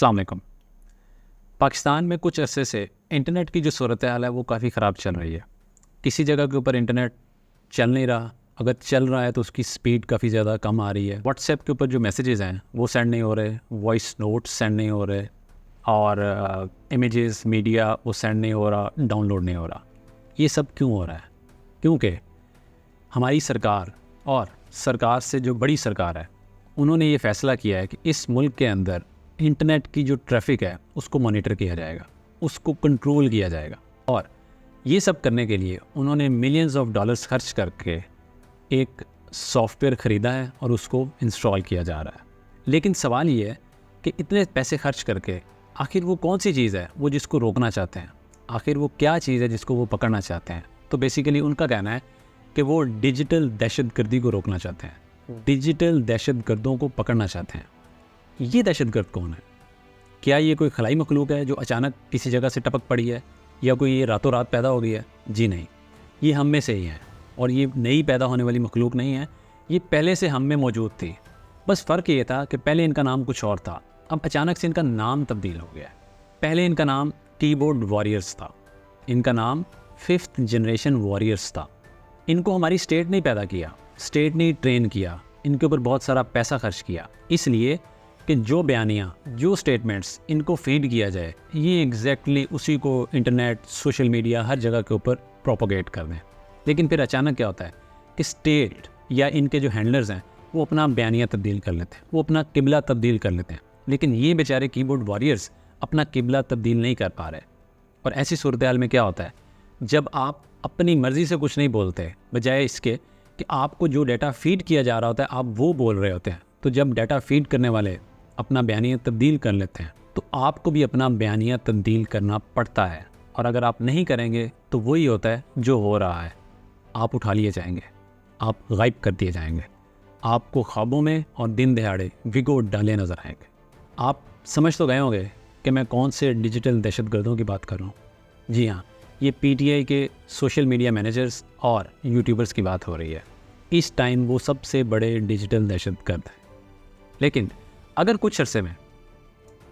अस्सलाम वालेकुम। पाकिस्तान में कुछ अरसे से इंटरनेट की जो सूरत हाल है वो काफ़ी ख़राब चल रही है। किसी जगह के ऊपर इंटरनेट चल नहीं रहा, अगर चल रहा है तो उसकी स्पीड काफ़ी ज़्यादा कम आ रही है। व्हाट्सएप के ऊपर जो मैसेजेस हैं वो सेंड नहीं हो रहे, वॉइस नोट्स सेंड नहीं हो रहे और इमेजेस मीडिया वो सेंड नहीं हो रहा, डाउनलोड नहीं हो रहा। ये सब क्यों हो रहा है? क्योंकि हमारी सरकार और सरकार से जो बड़ी सरकार है उन्होंने ये फ़ैसला किया है कि इस मुल्क के अंदर इंटरनेट की जो ट्रैफिक है उसको मॉनिटर किया जाएगा, उसको कंट्रोल किया जाएगा। और ये सब करने के लिए उन्होंने मिलियंस ऑफ डॉलर्स खर्च करके एक सॉफ्टवेयर ख़रीदा है और उसको इंस्टॉल किया जा रहा है। लेकिन सवाल ये है कि इतने पैसे खर्च करके आखिर वो कौन सी चीज़ है वो जिसको रोकना चाहते हैं, आखिर वो क्या चीज़ है जिसको वो पकड़ना चाहते हैं। तो बेसिकली उनका कहना है कि वो डिजिटल दहशतगर्दी को रोकना चाहते हैं, डिजिटल दहशतगर्दों को पकड़ना चाहते हैं। ये दहशतगर्द कौन है? क्या ये कोई खलाई मखलूक है जो अचानक किसी जगह से टपक पड़ी है, या कोई ये रातों रात पैदा हो गई है? जी नहीं, ये हम में से ही है और ये नई पैदा होने वाली मखलूक नहीं है, ये पहले से हम में मौजूद थी। बस फ़र्क ये था कि पहले इनका नाम कुछ और था, अब अचानक से इनका नाम तब्दील हो गया है। पहले इनका नाम कीबोर्ड वॉरियर्स था, इनका नाम 5th जनरेशन वॉरियर्स था। इनको हमारी स्टेट ने पैदा किया, स्टेट ने ट्रेन किया, इनके ऊपर बहुत सारा पैसा खर्च किया, इसलिए कि जो बयानियाँ, जो स्टेटमेंट्स इनको फीड किया जाए ये एग्जैक्टली उसी को इंटरनेट, सोशल मीडिया हर जगह के ऊपर प्रोपोगेट कर दें। लेकिन फिर अचानक क्या होता है कि स्टेट या इनके जो हैंडलर्स हैं वो अपना बयानियाँ तब्दील कर लेते हैं, वो अपना किबला तब्दील कर लेते हैं। लेकिन ये बेचारे कीबोर्ड वॉरियर्स अपना किबला तब्दील नहीं कर पा रहे। और ऐसी सूरत हाल में क्या होता है, जब आप अपनी मर्ज़ी से कुछ नहीं बोलते, बजाय इसके कि आपको जो डाटा फीड किया जा रहा होता है आप वो बोल रहे होते हैं, तो जब डाटा फीड करने वाले अपना बयानिया तब्दील कर लेते हैं तो आपको भी अपना बयानिया तब्दील करना पड़ता है। और अगर आप नहीं करेंगे तो वही होता है जो हो रहा है, आप उठा लिए जाएंगे, आप गायब कर दिए जाएंगे, आपको ख्वाबों में और दिन दहाड़े भिगो डाले नज़र आएंगे। आप समझ तो गए होंगे कि मैं कौन से डिजिटल दहशतगर्दों की बात कर रहा हूँ। जी हाँ, ये PTI के सोशल मीडिया मैनेजर्स और यूट्यूबर्स की बात हो रही है। इस टाइम वो सबसे बड़े डिजिटल दहशतगर्द हैं। लेकिन अगर कुछ अरसे में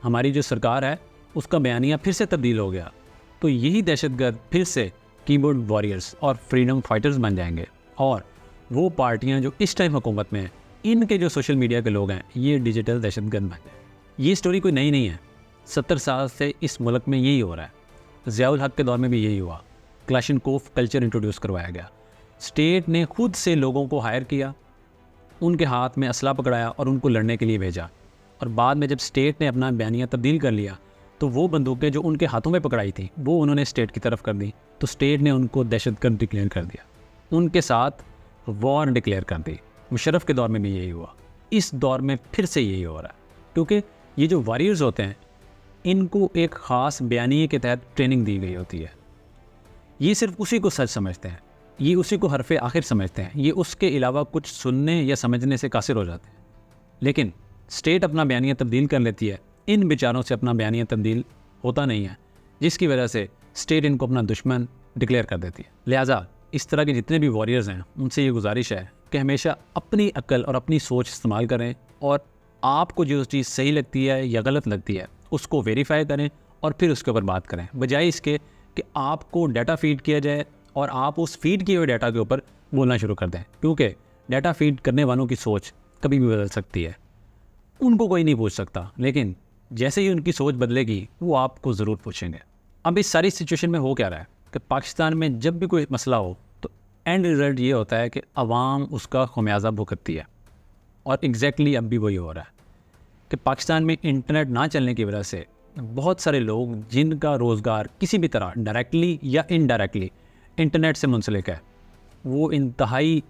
हमारी जो सरकार है उसका बयानिया फिर से तब्दील हो गया तो यही दहशतगर्द फिर से कीबोर्ड वॉरियर्स और फ्रीडम फाइटर्स बन जाएंगे, और वो पार्टियां जो इस टाइम हुकूमत में हैं, इनके जो सोशल मीडिया के लोग हैं, ये डिजिटल दहशतगर्द बन जाएंगे। ये स्टोरी कोई नई नहीं है, 70 साल से इस मुल्क में यही हो रहा है। ज़ियाउल हक के दौर में भी यही हुआ, क्लाशनकोफ कल्चर इंट्रोड्यूस करवाया गया। स्टेट ने खुद से लोगों को हायर किया, उनके हाथ में असला पकड़ाया और उनको लड़ने के लिए भेजा। और बाद में जब स्टेट ने अपना बयानिया तब्दील कर लिया तो वो बंदूकें जो उनके हाथों में पकड़ाई थी वो उन्होंने स्टेट की तरफ कर दी, तो स्टेट ने उनको दहशतगर्द डिक्लेयर कर दिया, उनके साथ वॉर डिक्लेयर कर दी। मुशर्रफ के दौर में भी यही हुआ, इस दौर में फिर से यही हो रहा है। क्योंकि ये जो वॉरियर्स होते हैं इनको एक ख़ास बयानिए के तहत ट्रेनिंग दी गई होती है। ये सिर्फ उसी को सच समझते हैं, ये उसी को हरफ़े आखिर समझते हैं, ये उसके अलावा कुछ सुनने या समझने से कासिर हो जाते हैं। लेकिन स्टेट अपना बयानिया तब्दील कर लेती है, इन बेचारों से अपना बयानिया तब्दील होता नहीं है, जिसकी वजह से स्टेट इनको अपना दुश्मन डिक्लेयर कर देती है। लिहाजा इस तरह के जितने भी वॉरियर्स हैं उनसे ये गुजारिश है कि हमेशा अपनी अक्ल और अपनी सोच इस्तेमाल करें, और आपको जो चीज़ सही लगती है या गलत लगती है उसको वेरीफाई करें और फिर उसके ऊपर बात करें, बजाय इसके कि आपको डाटा फीड किया जाए और आप उस फीड किए हुए डाटा के ऊपर बोलना शुरू कर दें। क्योंकि डाटा फीड करने वालों की सोच कभी भी बदल सकती है, उनको कोई नहीं पूछ सकता, लेकिन जैसे ही उनकी सोच बदलेगी वो आपको ज़रूर पूछेंगे। अब इस सारी सिचुएशन में हो क्या रहा है कि पाकिस्तान में जब भी कोई मसला हो तो एंड रिज़ल्ट ये होता है कि अवाम उसका खमियाजा भुगतती है। और एग्जैक्टली अब भी वही हो रहा है कि पाकिस्तान में इंटरनेट ना चलने की वजह से बहुत सारे लोग जिनका रोज़गार किसी भी तरह डायरेक्टली या इनडायरेक्टली इंटरनेट से मुंसलिक है, वो इंतहाई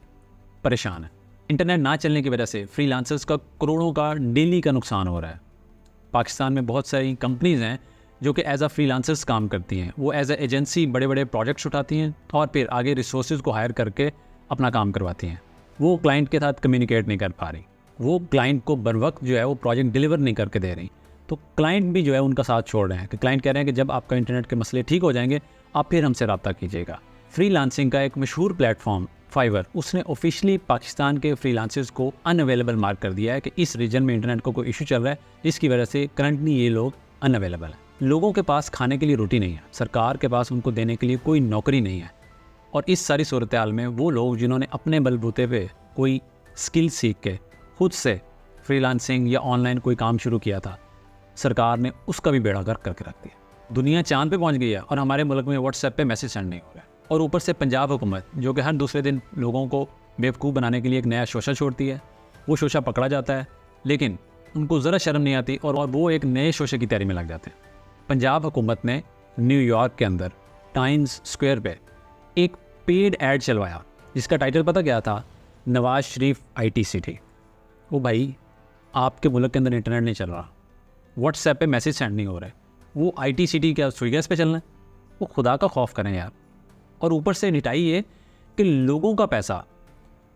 परेशान है। इंटरनेट ना चलने की वजह से फ्रीलांसर्स का करोड़ों का डेली का नुकसान हो रहा है। पाकिस्तान में बहुत सारी कंपनीज़ हैं जो कि एज अ फ्रीलांसर्स काम करती हैं, वो एज अ एजेंसी बड़े बड़े प्रोजेक्ट्स उठाती हैं और फिर आगे रिसोर्सेज को हायर करके अपना काम करवाती हैं। वो क्लाइंट के साथ कम्युनिकेट नहीं कर पा रही, वो क्लाइंट को बर वक्त जो है वो प्रोजेक्ट डिलीवर नहीं करके दे रही, तो क्लाइंट भी जो है उनका साथ छोड़ रहे हैं कि क्लाइंट कह रहे हैं कि जब आपका इंटरनेट के मसले ठीक हो जाएंगे आप फिर हमसे रब्ता कीजिएगा। फ्रीलांसिंग का एक मशहूर प्लेटफॉर्म फाइवर, उसने ऑफिशियली पाकिस्तान के फ्रीलांसर्स को अनअवेलेबल मार्क कर दिया है कि इस रीजन में इंटरनेट को कोई इशू चल रहा है, जिसकी वजह से करंटली ये लोग अनअवेलेबल हैं। लोगों के पास खाने के लिए रोटी नहीं है, सरकार के पास उनको देने के लिए कोई नौकरी नहीं है, और इस सारी सूरत हाल में वो लोग जिन्होंने अपने बलबूते पे कोई स्किल सीख के खुद से फ्रीलांसिंग या ऑनलाइन कोई काम शुरू किया था, सरकार ने उसका भी बेड़ा गर्क करके रख दिया। दुनिया चांद पे पहुंच गई है और हमारे मुल्क में व्हाट्सएप पे मैसेज सेंड नहीं हो रहा है। और ऊपर से पंजाब हुकूमत जो कि हर दूसरे दिन लोगों को बेवकूफ़ बनाने के लिए एक नया शोशा छोड़ती है, वो शोशा पकड़ा जाता है, लेकिन उनको ज़रा शर्म नहीं आती और वो एक नए शोशे की तैयारी में लग जाते हैं। पंजाब हुकूमत ने न्यूयॉर्क के अंदर टाइम्स स्क्वायर पे एक पेड ऐड चलवाया जिसका टाइटल पता क्या था? Nawaz Sharif IT city. वो भाई, आपके मुल्क के अंदर इंटरनेट नहीं चल रहा, व्हाट्सएप पे मैसेज सेंड नहीं हो रहे, वो IT सिटी क्या सुई गैस पे चलना है? वो खुदा का खौफ करें यार। और ऊपर से निटाई ये कि लोगों का पैसा,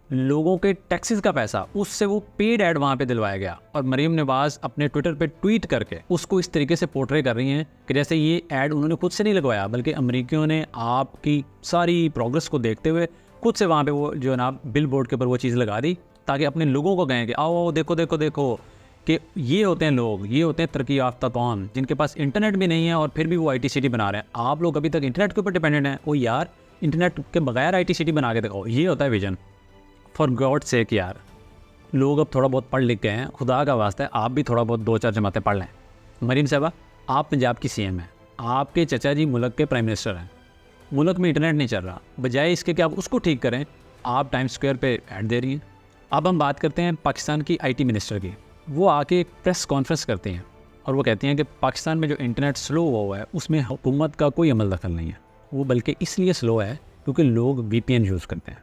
लोगों के टैक्सेस का पैसा, उससे वो पेड ऐड वहाँ पे दिलवाया गया। और मरीम नवाज अपने ट्विटर पे ट्वीट करके उसको इस तरीके से पोर्ट्रे कर रही हैं कि जैसे ये ऐड उन्होंने खुद से नहीं लगवाया, बल्कि अमेरिकियों ने आपकी सारी प्रोग्रेस को देखते हुए खुद से वहाँ पे वो जो ना बिल बोर्ड के ऊपर वो चीज़ लगा दी, ताकि अपने लोगों को कहें कि आओ देखो देखो देखो कि ये होते हैं लोग, ये होते हैं तरक्की याफ्ता कौम जिनके पास इंटरनेट भी नहीं है और फिर भी वो IT सिटी बना रहे हैं। आप लोग अभी तक इंटरनेट के ऊपर डिपेंडेंट हैं। ओ यार, इंटरनेट के बगैर IT सिटी बना के दिखाओ, ये होता है विजन। फॉर गॉड सेक यार, लोग अब थोड़ा बहुत पढ़ लिख गए हैं, खुदा का वास्ता है आप भी थोड़ा बहुत 2-4 जमातें पढ़ लें। मरीम साहबा, आप पंजाब की CM हैं, आपके चचा जी मुल्क के प्राइम मिनिस्टर हैं, मुल्क में इंटरनेट नहीं चल रहा, बजाय इसके कि आप उसको ठीक करें, आप टाइम्स स्क्वायर पे ऐड दे रही हैं। अब हम बात करते हैं पाकिस्तान की IT मिनिस्टर की। वो आके एक प्रेस कॉन्फ्रेंस करती हैं और वो कहती हैं कि पाकिस्तान में जो इंटरनेट स्लो हुआ है उसमें हुकूमत का कोई अमल दखल नहीं है, वो बल्कि इसलिए स्लो है क्योंकि लोग VPN यूज़ करते हैं।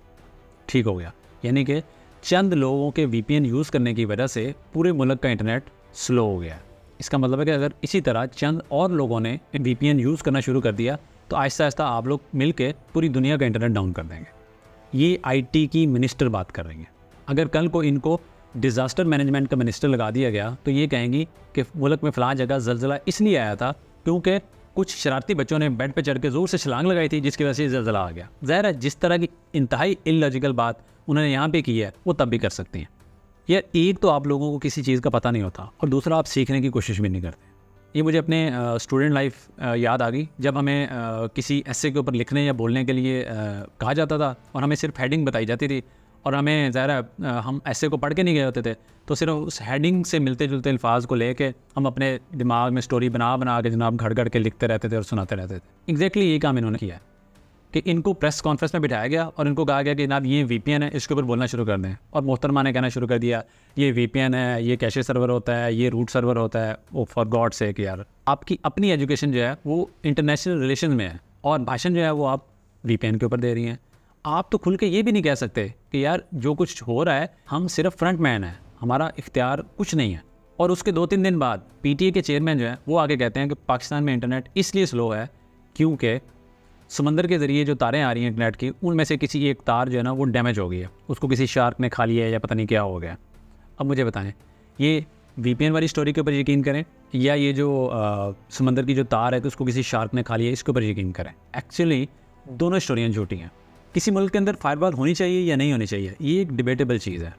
ठीक हो गया, यानी कि चंद लोगों के VPN यूज़ करने की वजह से पूरे मुल्क का इंटरनेट स्लो हो गया। इसका मतलब है कि अगर इसी तरह चंद और लोगों ने VPN यूज़ करना शुरू कर दिया तो आहिस्ता आहिस्ता आप लोग मिल के पूरी दुनिया का इंटरनेट डाउन कर देंगे। ये IT की मिनिस्टर बात कर रही हैं। अगर कल को इनको डिज़ास्टर मैनेजमेंट का मिनिस्टर लगा दिया गया तो ये कहेंगी कि मुल्क में फ़लाँ जगह ज़लज़ला इसलिए आया था क्योंकि कुछ शरारती बच्चों ने बेड पे चढ़ के ज़ोर से छलांग लगाई थी, जिसकी वजह से ज़लज़ला आ गया। ज़ाहिर है जिस तरह की इंतहाई इलॉजिकल बात उन्होंने यहाँ पे की है वो तब भी कर सकती हैं। यार, एक तो आप लोगों को किसी चीज़ का पता नहीं होता और दूसरा आप सीखने की कोशिश भी नहीं करते। ये मुझे अपने स्टूडेंट लाइफ याद आ गई, जब हमें किसी ऐसे के ऊपर लिखने या बोलने के लिए कहा जाता था और हमें सिर्फ हेडिंग बताई जाती थी और हमें ज़ाहिर हम ऐसे को पढ़ के नहीं गए होते थे, तो सिर्फ उस हेडिंग से मिलते जुलते अल्फाज को लेके हम अपने दिमाग में स्टोरी बना के जनाब घड़ के लिखते रहते थे और सुनाते रहते थे। एग्जैक्टली यही काम इन्होंने किया है कि इनको प्रेस कॉन्फ्रेंस में बिठाया गया और इनको कहा गया कि जनाब ये VPN है, इसके ऊपर बोलना शुरू कर दें। और मोहतरमा ने कहना शुरू कर दिया ये VPN है, ये कैशे सर्वर होता है, ये रूट सर्वर होता है। वो फॉर गॉड से कि यार, आपकी अपनी एजुकेशन जो है वो इंटरनेशनल रिलेशन में है और भाषण जो है वो आप VPN के ऊपर दे रही हैं। आप तो खुल के ये भी नहीं कह सकते कि यार जो कुछ हो रहा है हम सिर्फ फ्रंट मैन है, हमारा इख्तियार कुछ नहीं है। और उसके 2-3 दिन बाद PTA के चेयरमैन जो है वो आगे कहते हैं कि पाकिस्तान में इंटरनेट इसलिए स्लो है क्योंकि समंदर के ज़रिए जो तारें आ रही हैं इंटरनेट की, उनमें से किसी एक तार जो है ना वो डैमेज हो गई है, उसको किसी शार्क ने खा लिया है या पता नहीं क्या हो गया। अब मुझे बताएं, ये VPN वाली स्टोरी के ऊपर यकीन करें या ये जो समंदर की जो तार है तो उसको किसी शार्क ने खा लिया, इसके ऊपर यकीन करें? एक्चुअली दोनों स्टोरियाँ झूठी हैं। किसी मुल्क के अंदर फायरवॉल होनी चाहिए या नहीं होनी चाहिए, ये एक डिबेटेबल चीज़ है,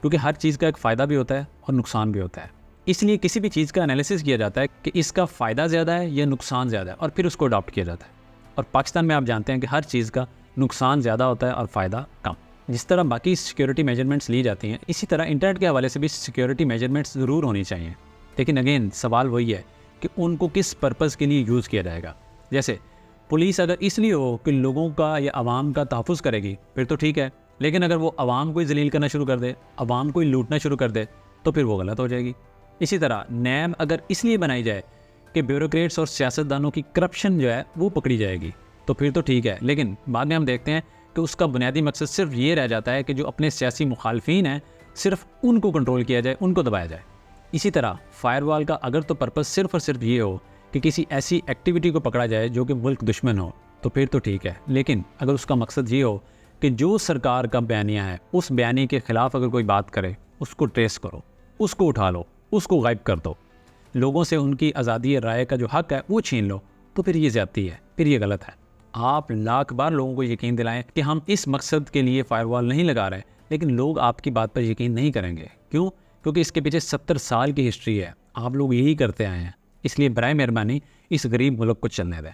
क्योंकि हर चीज़ का एक फ़ायदा भी होता है और नुकसान भी होता है। इसलिए किसी भी चीज़ का एनालिसिस किया जाता है कि इसका फ़ायदा ज़्यादा है या नुकसान ज़्यादा है, और फिर उसको अडॉप्ट किया जाता है। और पाकिस्तान में आप जानते हैं कि हर चीज़ का नुकसान ज़्यादा होता है और फ़ायदा कम। जिस तरह बाकी सिक्योरिटी मेजरमेंट्स ली जाती हैं, इसी तरह इंटरनेट के हवाले से भी सिक्योरिटी मेजरमेंट्स ज़रूर होनी चाहिए। लेकिन अगेन सवाल वही है कि उनको किस पर्पज़ के लिए यूज़ किया जाएगा। जैसे पुलिस अगर इसलिए हो कि लोगों का या आवाम का तहफ़्फ़ुज़ करेगी फिर तो ठीक है, लेकिन अगर वो आवाम को ही जलील करना शुरू कर दे, आवाम को ही लूटना शुरू कर दे, तो फिर वो गलत हो जाएगी। इसी तरह नैब अगर इसलिए बनाई जाए कि ब्यूरोक्रेट्स और सियासतदानों की करप्शन जो है वो पकड़ी जाएगी, तो फिर तो ठीक है। लेकिन बाद में हम देखते हैं कि उसका बुनियादी मकसद सिर्फ ये रह जाता है कि जो अपने सियासी मुखालफीन हैं सिर्फ उनको कंट्रोल किया जाए, उनको दबाया जाए। इसी तरह फायरवॉल का अगर तो पर्पज़ सिर्फ और सिर्फ ये हो कि किसी ऐसी एक्टिविटी को पकड़ा जाए जो कि मुल्क दुश्मन हो, तो फिर तो ठीक है। लेकिन अगर उसका मकसद ये हो कि जो सरकार का बयानिया है उस बयानी के ख़िलाफ़ अगर कोई बात करे, उसको ट्रेस करो, उसको उठा लो, उसको गायब कर दो, लोगों से उनकी आज़ादी राय का जो हक़ है वो छीन लो, तो फिर ये ज़्यादती है, फिर ये गलत है। आप लाख बार लोगों को यकीन दिलाएं कि हम इस मकसद के लिए फायरवॉल नहीं लगा रहे, लेकिन लोग आपकी बात पर यकीन नहीं करेंगे। क्यों? क्योंकि इसके पीछे 70 साल की हिस्ट्री है, आप लोग यही करते आए हैं। इसलिए बराए मेहरबानी इस गरीब मुल्क को चलने दें।